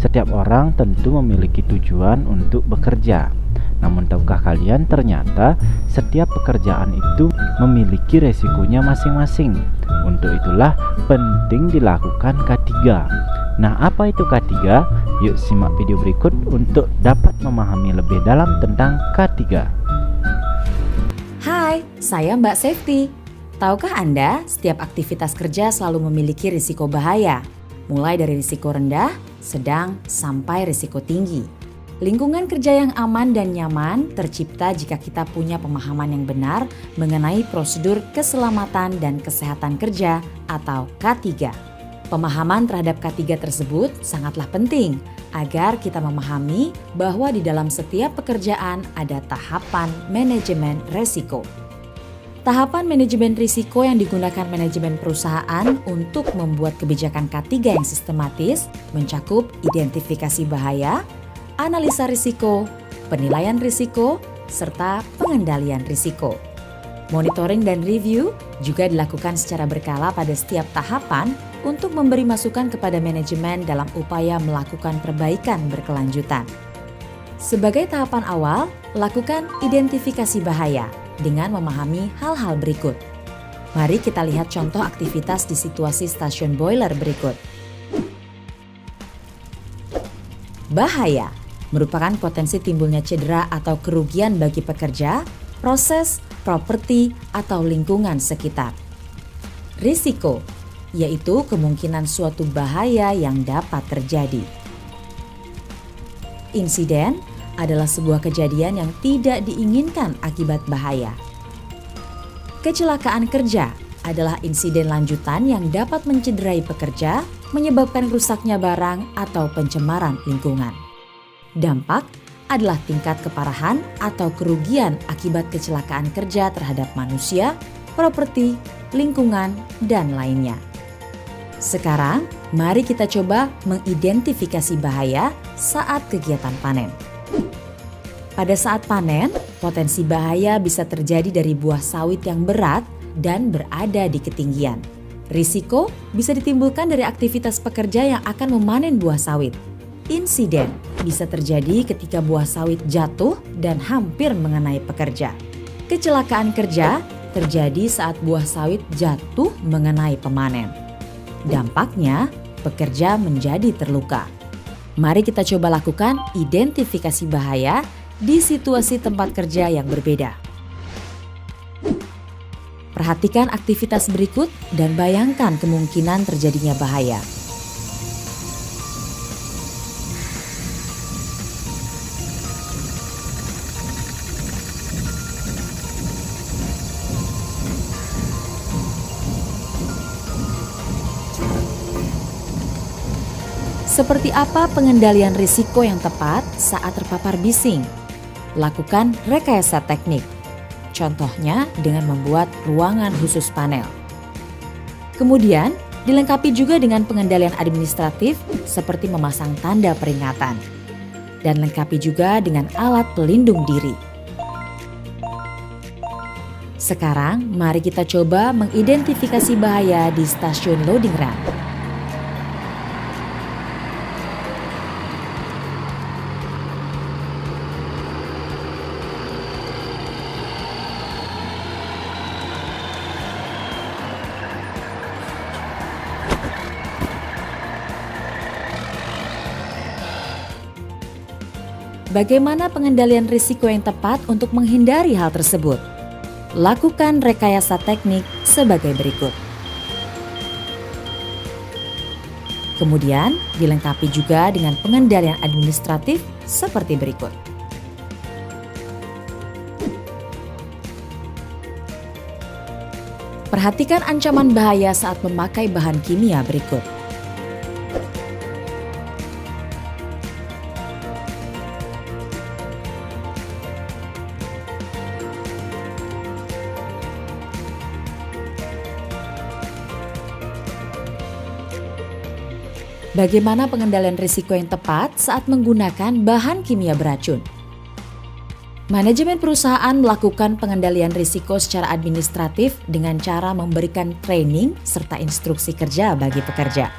Setiap orang tentu memiliki tujuan untuk bekerja. Namun tahukah kalian ternyata setiap pekerjaan itu memiliki resikonya masing-masing. Untuk itulah penting dilakukan K3. Nah, apa itu K3? Yuk simak video berikut untuk dapat memahami lebih dalam tentang K3. Hai, saya Mbak Safety. Tahukah Anda, setiap aktivitas kerja selalu memiliki risiko bahaya, mulai dari risiko rendah, sedang, sampai risiko tinggi. Lingkungan kerja yang aman dan nyaman tercipta jika kita punya pemahaman yang benar mengenai prosedur keselamatan dan kesehatan kerja atau K3. Pemahaman terhadap K3 tersebut sangatlah penting agar kita memahami bahwa di dalam setiap pekerjaan ada tahapan manajemen risiko. Tahapan manajemen risiko yang digunakan manajemen perusahaan untuk membuat kebijakan K3 yang sistematis mencakup identifikasi bahaya, analisa risiko, penilaian risiko, serta pengendalian risiko. Monitoring dan review juga dilakukan secara berkala pada setiap tahapan untuk memberi masukan kepada manajemen dalam upaya melakukan perbaikan berkelanjutan. Sebagai tahapan awal, lakukan identifikasi bahaya dengan memahami hal-hal berikut. Mari kita lihat contoh aktivitas di situasi stasiun boiler berikut. Bahaya merupakan potensi timbulnya cedera atau kerugian bagi pekerja, proses, properti, atau lingkungan sekitar. Risiko yaitu kemungkinan suatu bahaya yang dapat terjadi. Insiden adalah sebuah kejadian yang tidak diinginkan akibat bahaya. Kecelakaan kerja adalah insiden lanjutan yang dapat mencederai pekerja, menyebabkan rusaknya barang atau pencemaran lingkungan. Dampak adalah tingkat keparahan atau kerugian akibat kecelakaan kerja terhadap manusia, properti, lingkungan, dan lainnya. Sekarang, mari kita coba mengidentifikasi bahaya saat kegiatan panen. Pada saat panen, potensi bahaya bisa terjadi dari buah sawit yang berat dan berada di ketinggian. Risiko bisa ditimbulkan dari aktivitas pekerja yang akan memanen buah sawit. Insiden bisa terjadi ketika buah sawit jatuh dan hampir mengenai pekerja. Kecelakaan kerja terjadi saat buah sawit jatuh mengenai pemanen. Dampaknya, pekerja menjadi terluka. Mari kita coba lakukan identifikasi bahaya di situasi tempat kerja yang berbeda. Perhatikan aktivitas berikut dan bayangkan kemungkinan terjadinya bahaya. Seperti apa pengendalian risiko yang tepat saat terpapar bising? Lakukan rekayasa teknik. Contohnya dengan membuat ruangan khusus panel. Kemudian, dilengkapi juga dengan pengendalian administratif seperti memasang tanda peringatan. Dan lengkapi juga dengan alat pelindung diri. Sekarang, mari kita coba mengidentifikasi bahaya di stasiun loading run. Bagaimana pengendalian risiko yang tepat untuk menghindari hal tersebut? Lakukan rekayasa teknik sebagai berikut. Kemudian, dilengkapi juga dengan pengendalian administratif seperti berikut. Perhatikan ancaman bahaya saat memakai bahan kimia berikut. Bagaimana pengendalian risiko yang tepat saat menggunakan bahan kimia beracun? Manajemen perusahaan melakukan pengendalian risiko secara administratif dengan cara memberikan training serta instruksi kerja bagi pekerja.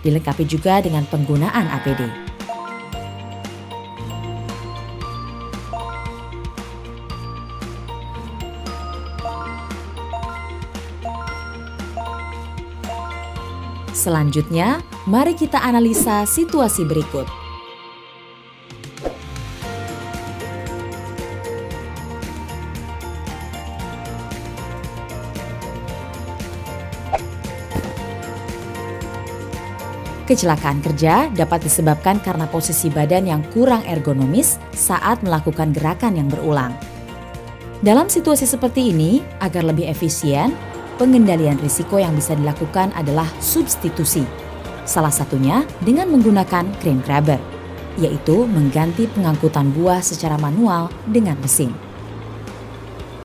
Dilengkapi juga dengan penggunaan APD. Selanjutnya, mari kita analisa situasi berikut. Kecelakaan kerja dapat disebabkan karena posisi badan yang kurang ergonomis saat melakukan gerakan yang berulang. Dalam situasi seperti ini, agar lebih efisien, pengendalian risiko yang bisa dilakukan adalah substitusi. Salah satunya dengan menggunakan crane grabber, yaitu mengganti pengangkutan buah secara manual dengan mesin.